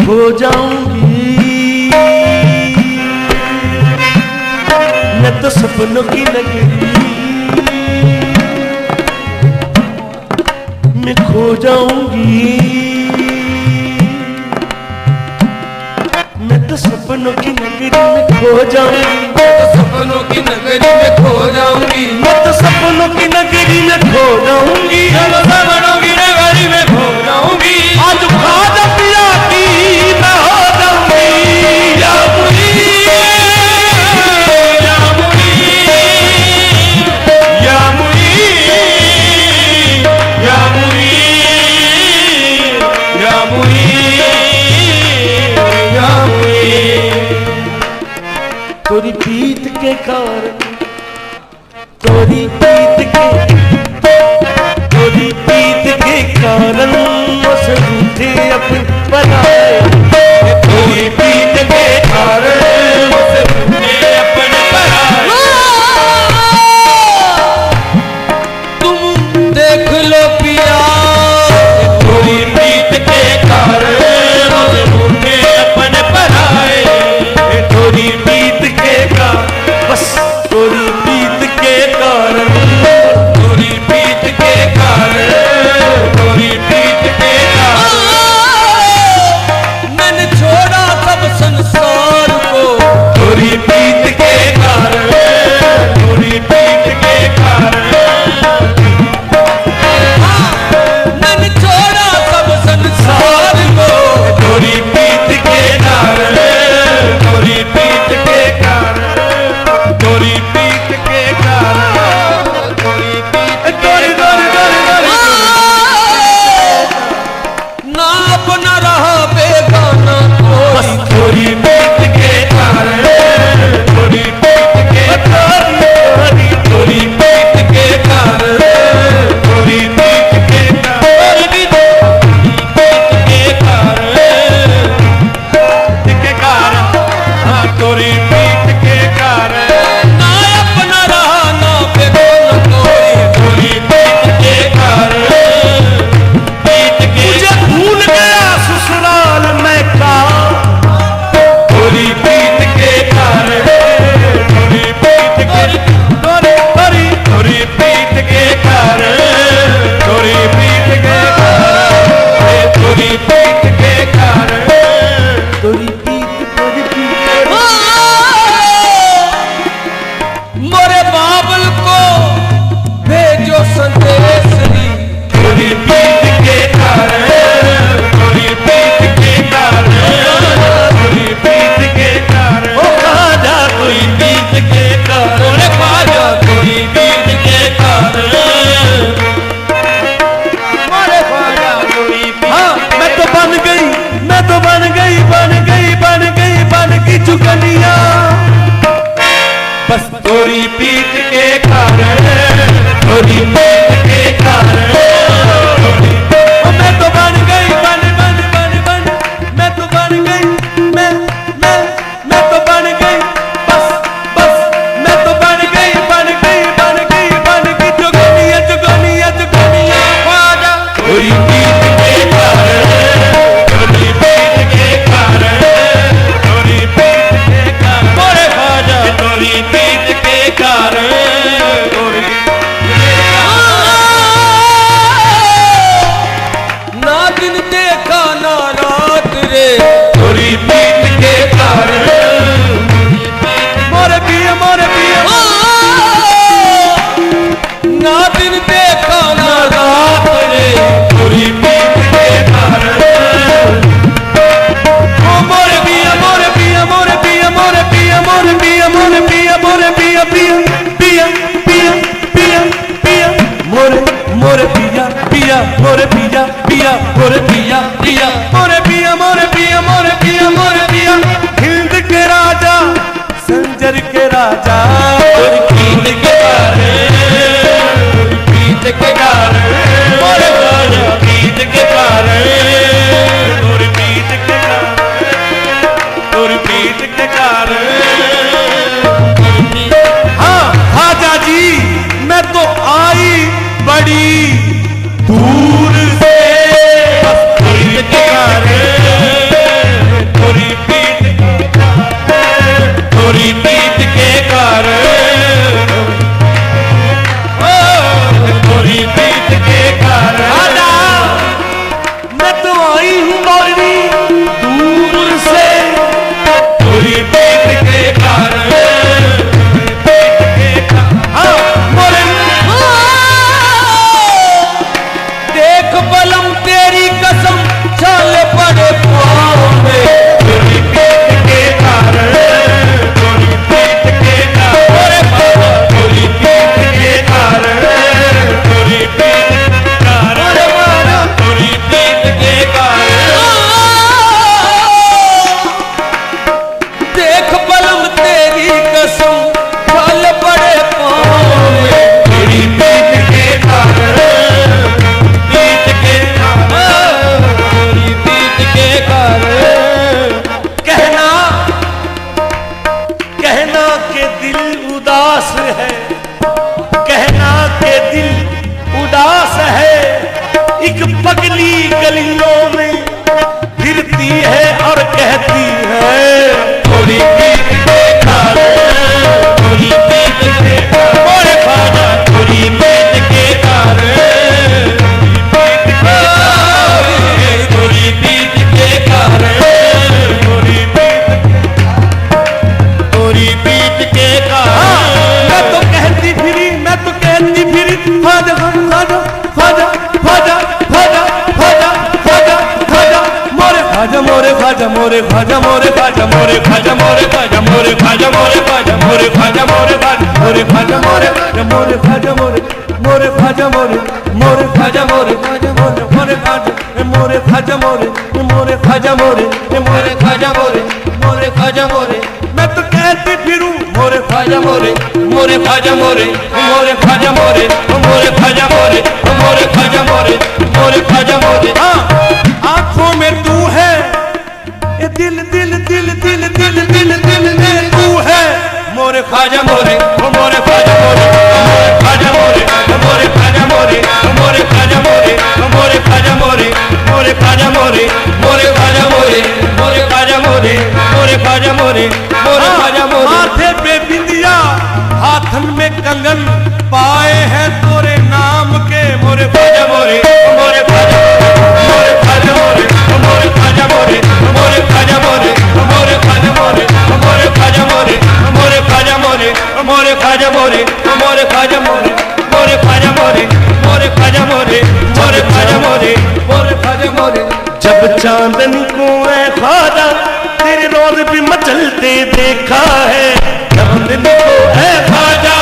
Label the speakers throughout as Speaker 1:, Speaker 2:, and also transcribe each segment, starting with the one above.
Speaker 1: खो जाऊंगी मैं तो सपनों की नगरी में खो जाऊंगी मैं तो सपनों की नगरी में खो जाऊंगी
Speaker 2: सपनों की नगरी में खो जाऊंगी
Speaker 1: मैं तो सपनों की नगरी में खो जाऊंगी
Speaker 2: सपनों की नगरी में खो जाऊंगी
Speaker 1: आज खाजा पिया की मैं हो जाऊंगी
Speaker 2: या मुरी या मुरी या मुरी या मुरी या मुरी या मुरी
Speaker 1: तोरी पीत के कारण तोरी पीत के कारण उसे रूठे अपने बनाए
Speaker 2: तोरी पीत के कारण उसे रूठे अपने बनाए तुम देख लो पिया तोरी पीत के कारण उसे रूठे अपने बनाए
Speaker 1: तोरी पीत के कारण बस तोरी पीत के कारण
Speaker 2: तोरी पीत के कारण तोरी पीत के कारण मैंने छोड़ा सब संसार को
Speaker 1: तोरी पीत के कारण तोरी पीत के कारण
Speaker 2: मैंने छोड़ा सब संसार को
Speaker 1: तोरी पीत के कारण तोरी पीत के कारण तोरी पीत के कारण तोरी पीत तोरी तोरी तोरी तोरी
Speaker 2: ना अपना रहा बेगाना
Speaker 1: बस तोरी पीत के कारण तोरी पीत के कारण तोरी पीत के कारण तोरी पीत के कारण के कारण हाँ तोरी पीत के कारण
Speaker 2: ना अपना रहा ना बेगाना कोई
Speaker 1: तोरी पीत के कारण पीत के मुझे भूल गया ससुराल में का तोरी पीत के कारण तोरी पीत के तोरी तोरी तोरी पीत के कारण तोरी पीत के कारण तोरी पीत के कारण तोरी पीत तोरी पीत
Speaker 2: मोरे बाबल को भेजो संदेश ली
Speaker 1: तोरी पीत के कारण तोरी पीत के कारण तोरी पीत के कारण ओ खाजा तोरी पीत के कारण
Speaker 2: मोरे खाजा
Speaker 1: तोरी पीत के कारण
Speaker 2: मोरे खाजा तोरी
Speaker 1: हाँ मैं तो बन गई मैं तो बन गई बन गई बन गई बन की चुकनिया बस तोरी पीत के कारण तोरी पीत के कारण मैं तो बन गई बन बन बन बन मैं तो बन गई मैं तो बन गई बस बस मैं तो बन गई बन गई बन गई बन की चुगनिया चुगनिया चुगनिया
Speaker 2: खाजा
Speaker 1: तोरी पीत के कारण तोरी पीत के कारण तोरी पीत के कारण
Speaker 2: मोरे खाजा
Speaker 1: तोरी पीत के कारण तोरी
Speaker 2: ना दिन देखा ना रात रे
Speaker 1: तोरी पीत के कारण मोरे पिया
Speaker 2: ना दिन देखा ना रात रे
Speaker 1: तोरी पीत के कारण ओ मोरे पिया मोरे पिया मोरे पिया मोरे पिया मोरे पिया मोरे पिया मोरे पिया पिया पिया पिया पिया पिया मोरे मोरे पिया पिया मोरे पिया पिया मोरे पिया पिया मोरे पिया मोरे पिया मोरे पिया मोरे पिया हिंद के राजा संजर के राजा तोरी पीत के कारण तोरी पीत के कारण मोरे राजा पीत के कारण तोरी पीत के कारण तोरी पीत के कारण हाँ खाजा जी मैं तो आई बड़ी दूर
Speaker 2: बलम तेरी कसम छाल पड़े पाँव में।
Speaker 1: तेरी पीठ के कारण, तेरी पीठ के कारण, तेरी पीठ के कारण, तेरी पीठ के कारण,
Speaker 2: तेरी पीठ के कारण। देख बलम तेरी कसम छाल पड़े पाँव में।
Speaker 1: तेरी पीठ के कारण, पीठ के कारण,
Speaker 2: तेरी पीठ के कारण।
Speaker 1: कहना कहना के दिल उदास है, कहना के दिल उदास है। एक पगली गलियों में फिरती है और कहती है थोड़ी पीठ के कारण, थोड़ी पीठ के कारण, मोरे ख्वाजा थोड़ी पीठ के कारण,
Speaker 2: तेरी पीठ के कारण।
Speaker 1: थोड़ी पीठ के कारण। मैं तो कहती फिरी, मैं तो कहती फिरी, ख्वाजा ख्वाजा ख्वाजा ख्वाजा ख्वाजा ख्वाजा ख्वाजा ख्वाजा, मोरे ख्वाजा मोरे ख्वाजा मोरे ख्वाजा मोरे ख्वाजा मोरे ख्वाजा मोरे ख्वाजा मोरे ख्वाजा मोरे ख्वाजा मोरे ख्वाजा मोरे ख्वाजा मोरे ख्वाजा मोरे मोरे ख्वाजा मोरे मोरे ख्वाजा मोरे मोरे ख्वाजा मोरे मोरे मोरे ख्वाजा मोरे ख्वाजा मोरे मोरे ख्वाजा मोरे मोरे ख्वाजा मोरे मोरे ख्वाजा मोरे। मैं तो कहती फिरूं मोरे ख्वाजा मोरे मोरे ख्वाजा मोरे मोरे ख्वाजा मोरे मोरे ख्वाजा मोरे मोरे ख्वाजा मोरे मोरे ख्वाजा मोरे। हाँ, आंखों में तू है, ये दिल दिल दिल दिल दिल दिल दिल दिल तू है मोरे ख्वाजा मोरे मोरे ख्वाजा मोरे मोरे ख्वाजा मोरे मोरे ख्वाजा मोरे मोरे ख्वाजा मोरे मोरे ख्वाजा मोरे मोरे ख्वाजा मोरे मोरे ख्वाजा मोरे मोरे ख्वाजा मोरे मोरे ख्वाजा मोरे मोरे ख्वाजा मोरे। माथे पे बिंदिया, हाथन में कंगन पाए हैं तोरे नाम के मोरे ख्वाजा मोरे मोरे ख्वाजा मोरे ख्वाजा मोरे मोरे ख्वाजा मोरे मोरे ख्वाजा मोरे मोरे ख्वाजा मोरे मोरे ख्वाजा मोरे मोरे ख्वाजा मोरे मोरे ख्वाजा मोरे मोरे ख्वाजा मोरे मोरे ख्वाजा मोरे मोरे ख्वाजा मोरे मोरे ख्वाजा मोरे मोरे ख्वाजा मोरे। जब चांदनी को है ख्वाजा तेरे रोज भी मचलते देखा है, चांदनी को है ख्वाजा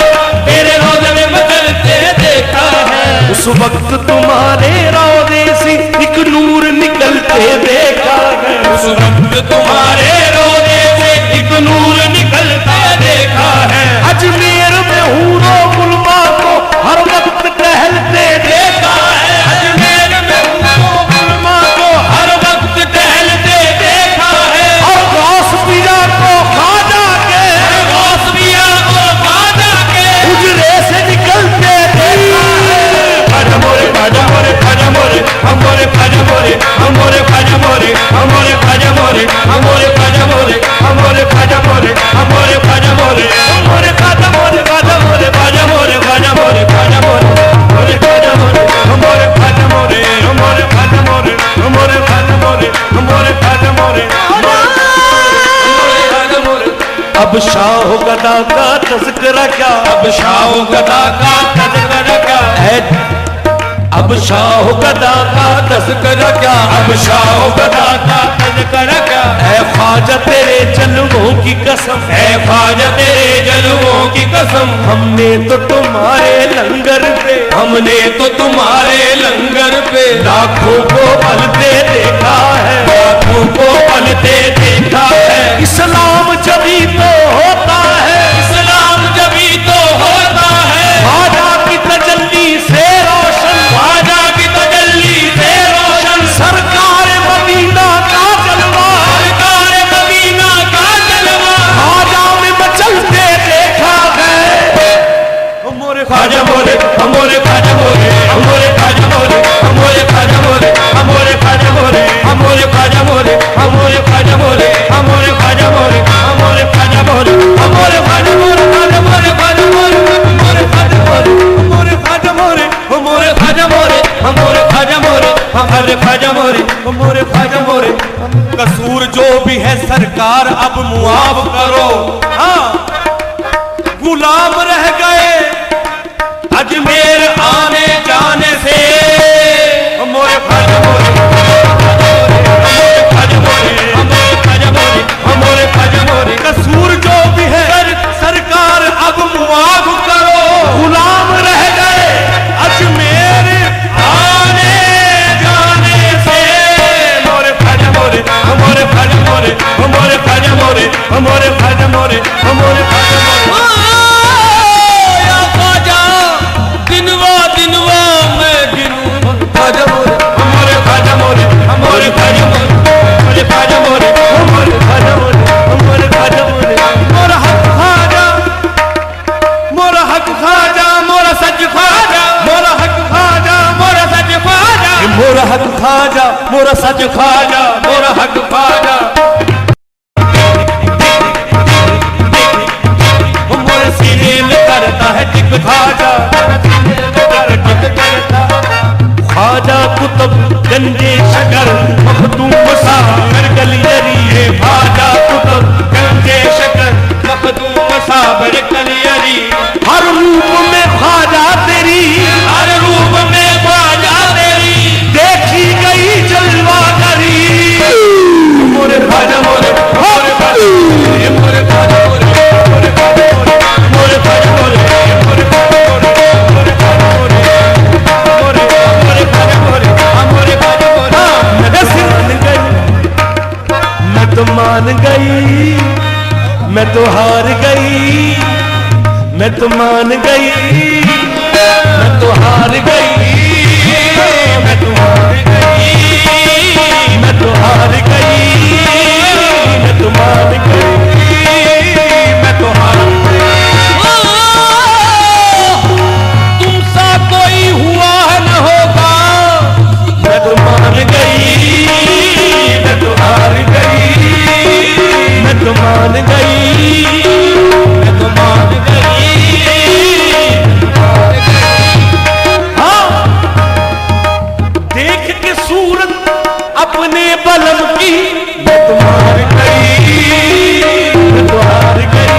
Speaker 2: तेरे रोज में मचलते देखा है।
Speaker 1: उस वक्त तुम्हारे रोजे से एक नूर निकलते देखा है,
Speaker 2: उस वक्त तुम्हारे रोजे से एक नूर निकलता देखा है।
Speaker 1: अजमेर में हूरो गुलमा को हर वक्त टहलते देखा है,
Speaker 2: अजमेर में हूरो गुलमा को हर वक्त टहलते देखा है।
Speaker 1: और गौस पिया को ख्वाजा के,
Speaker 2: गौस पिया को ख्वाजा के
Speaker 1: हुजरे से निकलते देखा है। ख्वाजा मोरे ख्वाजा मोरे ख्वाजा मोरे हमोरे ख्वाजा मोरे हमोरे ख्वाजा मोरे हमोरे ख्वाजा मोरे हमोरे ख्वाजा मोरे हमोरे ख्वाजा मोरे हमोरे ख्वाजा मोरे हमोरे ख्वाजा मोरे ख्वाजा मोरे ख्वाजा मोरे ख्वाजा मोरे ख्वाजा मोरे मोरे ख्वाजा मोरे हमोरे ख्वाजा मोरे हमोरे ख्वाजा मोरे हमोरे ख्वाजा मोरे हमोरे ख्वाजा मोरे
Speaker 2: ख्वाजा मोरे।
Speaker 1: अब शाह गदा का तज़किरा क्या,
Speaker 2: अब शाह गदा का तज़किरा क्या
Speaker 1: है, अब शाह गदा का
Speaker 2: तज़किरा क्या, अब शाह गदा का तज़किरा क्या।
Speaker 1: है ख्वाजा तेरे जलवों की कसम,
Speaker 2: है ख्वाजा तेरे जलवों की कसम।
Speaker 1: हमने तो तुम्हारे लंगर पे,
Speaker 2: हमने तो तुम्हारे लंगर पे
Speaker 1: लाखों को पलते देखा है,
Speaker 2: लाखों को पलते देखा है।
Speaker 1: इस्लाम जभी तो होता है,
Speaker 2: इस्लाम जभी तो होता है।
Speaker 1: ख्वाजा की तजल्ली से रोशन,
Speaker 2: ख्वाजा की तजल्ली से रोशन।
Speaker 1: सरकार मदीना का जलवा,
Speaker 2: सरकार मदीना का जलवा
Speaker 1: ख्वाजा में मचलते देखा है। मोरे ख्वाजा मोरे हमोरे ख्वाजा मोरे हमोरे ख्वाजा मोरे हमोरे ख्वाजा मोरे हमोरे ख्वाजा मोरे हमोरे ख्वाजा मोरे हमोरे ख्वाजा मोरे हमोरे ख्वाजा मोरे हमोरे ख्वाजा मोरे हमोरे ख्वाजा मोरे ख्वाजा मोरे ख्वाजा मोरे हमोरे ख्वाजा मोरे हमोरे ख्वाजा मोरे हमोरे ख्वाजा मोरे हमोरे ख्वाजा मोरे हमोरे ख्वाजा मोरे हमोरे ख्वाजा मोरे। कसूर जो भी है सरकार अब मुआफ करो, हाँ गुलाम रह गए अजमेर आने जाने से। मोरे मोरा हक खाजा मोरा सच खाजा
Speaker 2: मोरा हक खाजा
Speaker 1: मोरे सीने में करता है टिक खाजा ख्वाजा कुतुब गंजे शकर मखदूम सागर गलियरी है
Speaker 2: खाजा कुतुब गंजे शकर मखदूम साबर कलियरी
Speaker 1: हर रूप में ख्वाजा तेरी
Speaker 2: हर रूप में ख्वाजा तेरी
Speaker 1: देखी गई जलवा करी
Speaker 2: मोरे ख्वाजा मोरे मोरे ख्वाजा मोरे ख्वाजा मोरे ख्वाजा मोरे ख्वाजा मोरे मोरे ख्वाजा मोरे ख्वाजा मोरे मोरे मोरे ख्वाजा मोरे मोरे ख्वाजा मोरे
Speaker 1: मैं तो मान गई मैं तो हार गई मैं तो मान गई मैं तो हार गई
Speaker 2: मैं तो हार गई
Speaker 1: मैं तो हार गई मैं तो मान गई
Speaker 2: मैं तो हार तुम सा कोई हुआ न होगा
Speaker 1: मैं तो मान गई मैं तो हार गई मैं तो मान गई
Speaker 2: मैं तो मान गई
Speaker 1: हाँ देख के सूरत अपने बलम की मैं तो हार गई मैं तो हार गई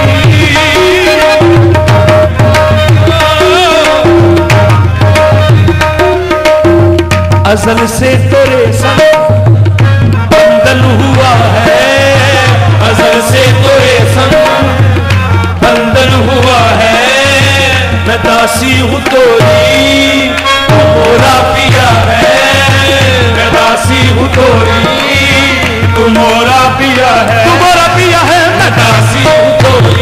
Speaker 1: असल से तेरे संग बंधन हुआ है
Speaker 2: अजल से तोरे संग बंधन हुआ है
Speaker 1: मैं दासी हूँ तोरी
Speaker 2: तू मोरा पिया है मैं दासी हूँ तोरी तू मोरा पिया है
Speaker 1: तुम्हारा पिया है मैं
Speaker 2: दासी हूँ तोरी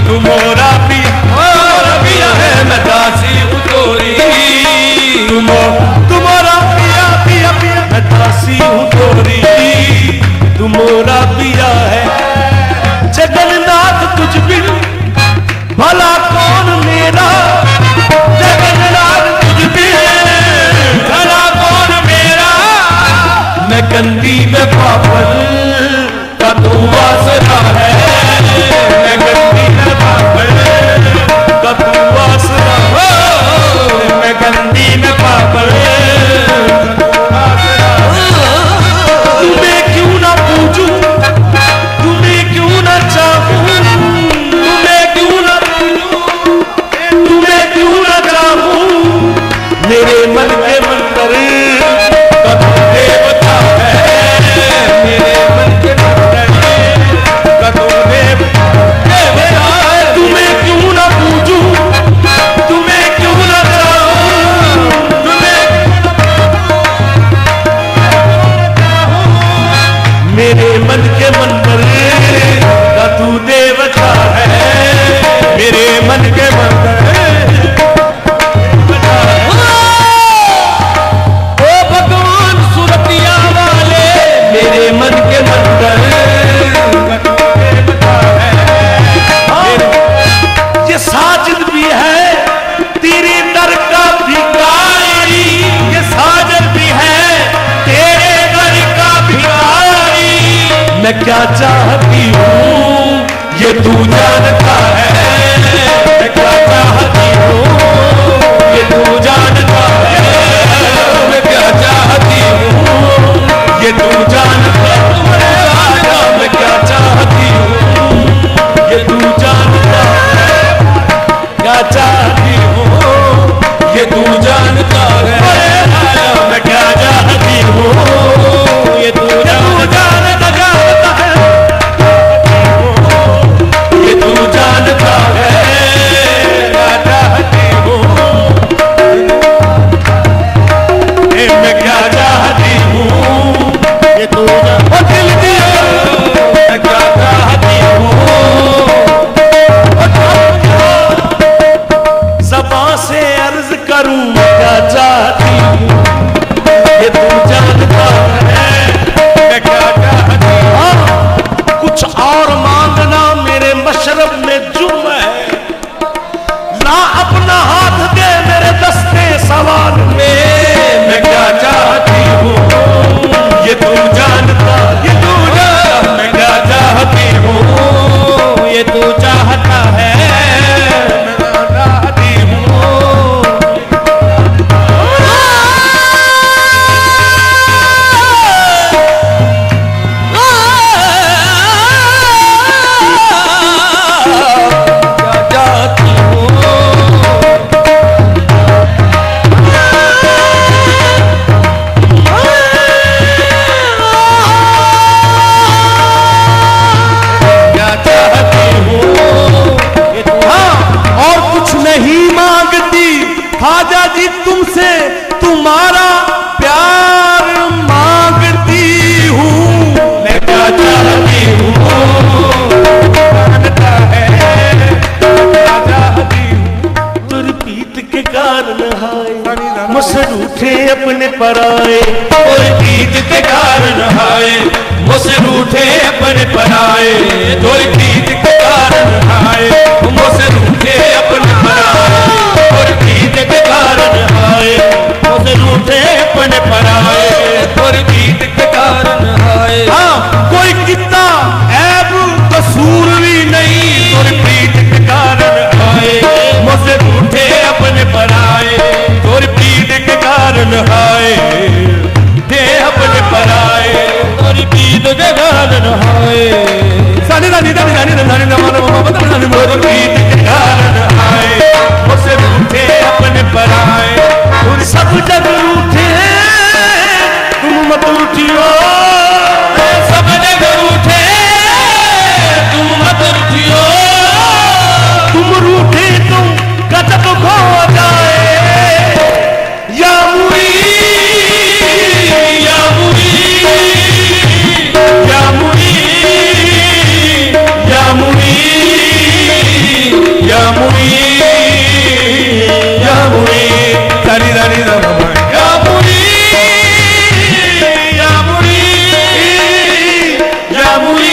Speaker 2: तू मोरा पिया है मैं दासी हूँ तोरी
Speaker 1: तुम्हारा पिया पिया पिया मैं दासी हूँ तोरी तुम्हारा पिया है जगन्नाथ तुझ बिन भला कौन मेरा जगन्नाथ तुझ बिन
Speaker 2: भला कौन मेरा
Speaker 1: मैं गंदी में पापन
Speaker 2: का तू वासना है मैं गंदी में पागल
Speaker 1: का तू वासना
Speaker 2: मैं गंदी में पागल
Speaker 1: तुम्हें क्यों ना पूछूं तुम्हें क्यों ना चाहूं तुम्हें क्यों ना तुम्हें क्यों ना चाहूं मेरे मन के मंदिर
Speaker 2: का तू देवता है मेरे मन के अंदर का तू देवता है
Speaker 1: तुम्हें क्यों ना पूछूं तुम्हें क्यों ना चाहूं मेरे मन के मंदिर का तू देवता है
Speaker 2: मेरे मन के मंदिर ओ भगवान सुरतिया वाले
Speaker 1: मेरे मन के मंदिर
Speaker 2: का तू देवता है
Speaker 1: ये साजिद भी है तेरे दर का भिखारी ये साजिद भी है तेरे दर का भिखारी मैं क्या चाहती हूँ ये तू जानता है मैं क्या चाहती हूँ ये तू जानता है
Speaker 2: मैं क्या चाहती हूँ
Speaker 1: ये तू जानता है मैं क्या चाहती हूँ ये तू जानता है क्या चाहती हूँ
Speaker 2: ये तू जानता है
Speaker 1: मैं क्या चाहती हूँ
Speaker 2: ये तू
Speaker 1: जानता है ये तू हाय
Speaker 2: और प्रीत के कारण हाय मुझसे रूठे अपने पराए और प्रीत के कारण हाय मुझसे रूठे अपने पराए और प्रीत के कारण हाय मुझसे रूठे अपने पराए और प्रीत के कारण हाय
Speaker 1: हाँ कोई कितना ऐब कसूर भी नहीं
Speaker 2: और प्रीत के कारण हाय मुझसे रूठे अपने पराए और प्रीत के कारण हाय दे अपने पराए और प्रीत के कारण हाय
Speaker 1: सानी सानी सानी सानी सानी नमन सानी
Speaker 2: और प्रीत के कारण हाय मुझसे रूठे अपने पराए
Speaker 1: और सब जग रूठे तुम मत उठियो
Speaker 2: सब जगह रूठे तुम मत रूठियो
Speaker 1: तुम रूठे तुम गजब खो जाए या मुई
Speaker 2: या मुई या मुई या मुई या मुई या मुई
Speaker 1: सानी सानी नमन
Speaker 2: या मुई या मुई या मुई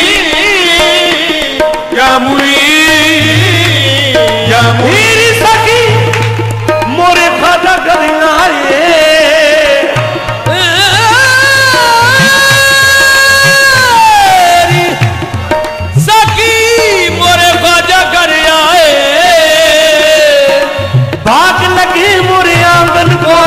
Speaker 2: या मुई या मुई
Speaker 1: मेरी सखी मोरे खाजा करना है
Speaker 2: सखी मोरे ख्वाजा कर आए
Speaker 1: भाग लगे मोरे आंगन को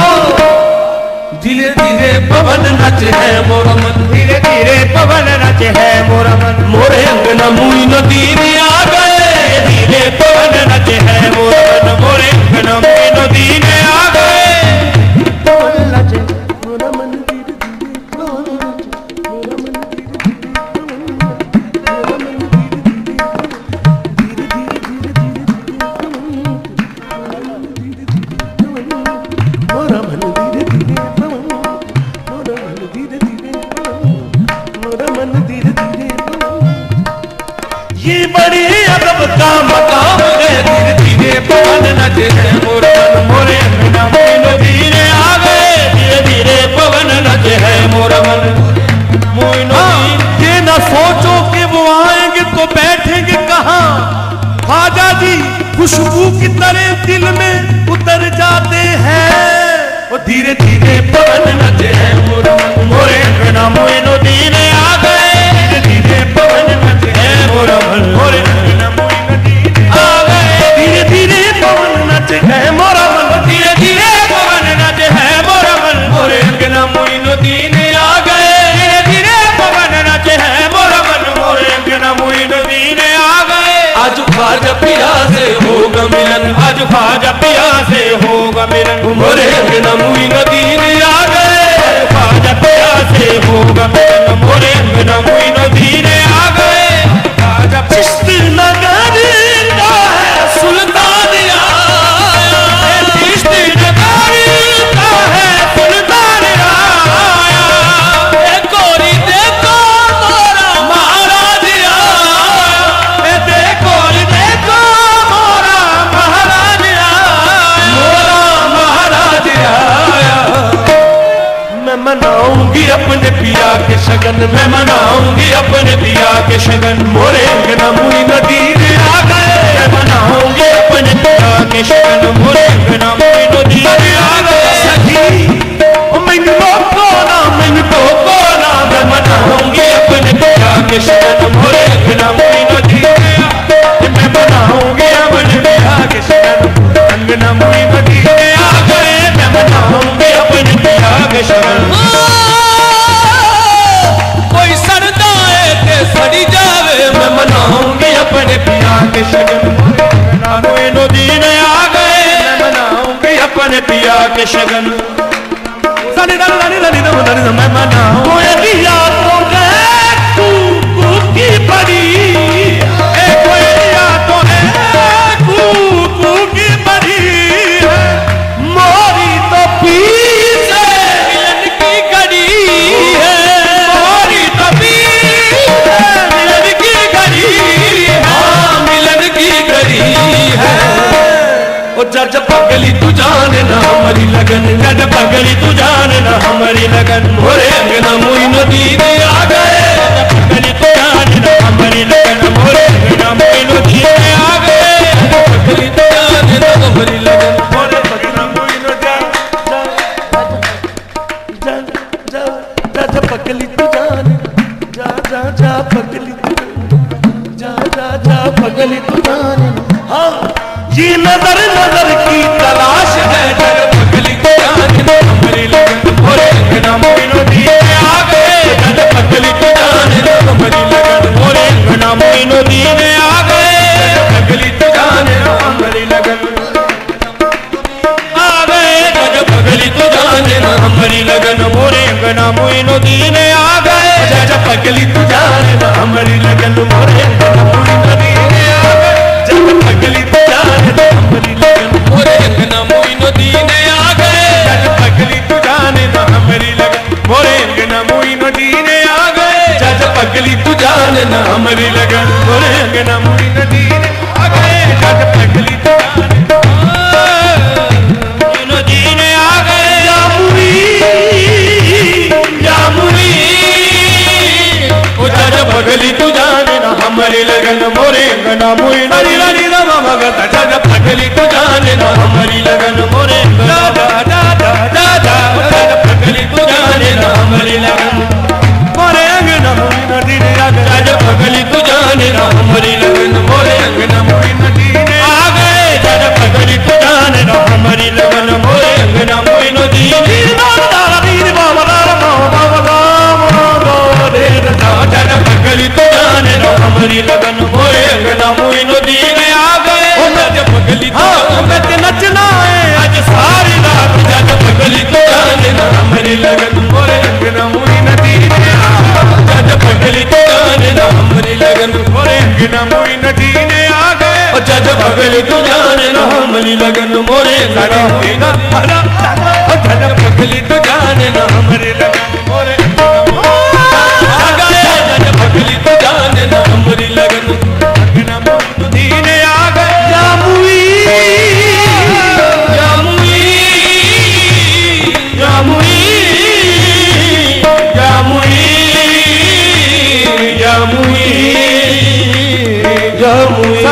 Speaker 2: धीरे धीरे पवन नच है मोरा मन धीरे धीरे पवन नच है मोरा मन मोरे अंगना मुई नदी में आ गए धीरे पवन नच है मोरा मन मोरे अंगना मुई नदी में आ गए
Speaker 1: पवन लचे मोरा मन धीरे धीरे पवन लचे मोरा मन धीरे धीरे मोरा मन धीरे धीरे पवन मोरा मन धीरे धीरे पवन मोरा मन धीरे धीरे पवन ये बड़ी अदब का मकाम है
Speaker 2: धीरे धीरे पवन नच है मोरा मन मोरे अंगना मुई नदी में आ गए धीरे धीरे पवन नच है मोरा मन मुई नदी
Speaker 1: ये ना सोचो कि वो आएंगे तो बैठेंगे कहाँ ख्वाजा जी खुशबू की तरह दिल में उतर जाते हैं
Speaker 2: वो धीरे धीरे पवन नचे है मोरा मन मोरे अंगना मुई नदी में आ गए धीरे धीरे पवन नचे है मोरा मन मोरे अंगना मुई नदी में आ गए
Speaker 1: धीरे धीरे पवन नचे है मोरा मन
Speaker 2: धीरे धीरे पवन नचे है मोरा मन मोरे अंगना मुई नदी में आ गए धीरे धीरे पवन नचे है मोरा मन मोरे अंगना मुई नदी में आ गए आज ख्वाजा पिया से होगा मिलन आज ख्वाजा पिया से होगा मिलन मोरे अंगना मुई नदी में आ गए ख्वाजा पिया से होगा मिलन मोरे अंगना मुई नदी में आ गए ख्वाजा
Speaker 1: चिश्त नगर का है
Speaker 2: सुल्तान आया चिश्त नगर का है सुल्तान आया ए गोरी देखो मोरा महाराज आया ए देखो मोरा महाराज आया मोरा महाराज आया
Speaker 1: मैं मनाऊंगी
Speaker 2: अपने पिया के शगन मैं मनाऊंगी अपने पिया के शगन मोरे अंगना मुई नदी में आ गए मैं मनाऊंगी अपने पिया के शगन मोरे अंगना मुई नदी में आ गए
Speaker 1: सखी
Speaker 2: मैंने कोना मैं मनाऊंगी अपने पिया के शगन मोरे अंगना मुई नदी में आ गए मैं मनाऊंगी अपने पिया के शगन अंगना मुई नदी में आ गए मैं मनाऊंगी अपने पिया के शगन कोई सरदाए के सड़ी जावे मैं मनाऊंगी अपने पिया के शगन मोरे नदी में आ गए मैं मनाऊंगी अपने पिया के शगन
Speaker 1: सानी सानी सानी सानी नमन मैं मनाऊं कोई दिया तो है तू की बड़ी
Speaker 2: ए कोई दिया तो है
Speaker 1: तू की बड़ी है मोरी तो पीस
Speaker 2: मिलन की घड़ी है मोरी तभी मिलन की घड़ी है मिलन की घड़ी है ओ जज पगली तू जान जाने ना हमारी लगन जज पगली तू जाने ना हमारी लगन मोरे अंगना मोइनुद्दीन आ गए पगली तू जाने ना हमारी लगन मोरे अंगना मोइनुद्दीन आ गए पगली तू जाने ना हमारी लगन मोरे अंगना मोइनुद्दीन
Speaker 1: जा पगली तू जाने जा पगली जा पगली तू जाने हाँ ये नजर नजर की तलाश है
Speaker 2: जज पगली तू जाने ना हमारी लगन मोरे अंगना मोइनुद्दीन आ गए जज पगली तू जाने ना हमारी लगन मोरे अंगना मोइनुद्दीन आ गए पगली तू जाने ना हमारी लगन आ गए जज पगली तू जाने ना हमारी लगन मोरे अंगना मोइनुद्दीन आ गए जज पगली तू जाने ना हमारी लगन मोरे अंगना मोइनुद्दीन आ गए जज पगली तू जाने ना हमारी लगन मोरे अंगना मोइनुद्दीन आ गए जज पगली तू जाने ना हमारी लगन मोरे अंगना मोइनुद्दीन आ गए जज पगली तू जाने ना हमारी लगन मोरे अंगना मोइनुद्दीन आ गए जज पगली तू जाने मोइनुद्दीन आ गए या मुरीद ओ जज पगली तू जाने ना हमारी लगन मोरे अंगना मोइनुद्दीन जज पगली तू जाने ना हमारी लगन मोरे अंगना जज पगली तू जाने ना हमारी लगन मोरे अंगना मोइनुद्दीन आ गए जज पगली तू जाने ना हमारी लगन मोरे अंगना मोइनुद्दीन आ गए जज पगली तू जाने ना हमारी लगन मोरे अंगना मोइनुद्दीन जज पगली तू जाने ना हमारी लगन मोरे अंगना मोइनुद्दीन आ गए जज पगली तू नचना है आज सारी रात जज पगली तू जाने ना हमारी लगन मोरे अंगना मोइनुद्दीन जज पगली तू जाने ना हमारी लगन मोरे अंगना मोइनुद्दीन आ गए जज पगली तू जाने ना हमारी लगन मोरे अंगना मोइनुद्दीन जज पगली तू जाने ना हमारी लगन मोरे पगली तू जाने ना हमारी लगन अंगना मोइनुद्दीन आ गए या मुईद या मुईद या मुईद या मुईद या मुईद या मुईद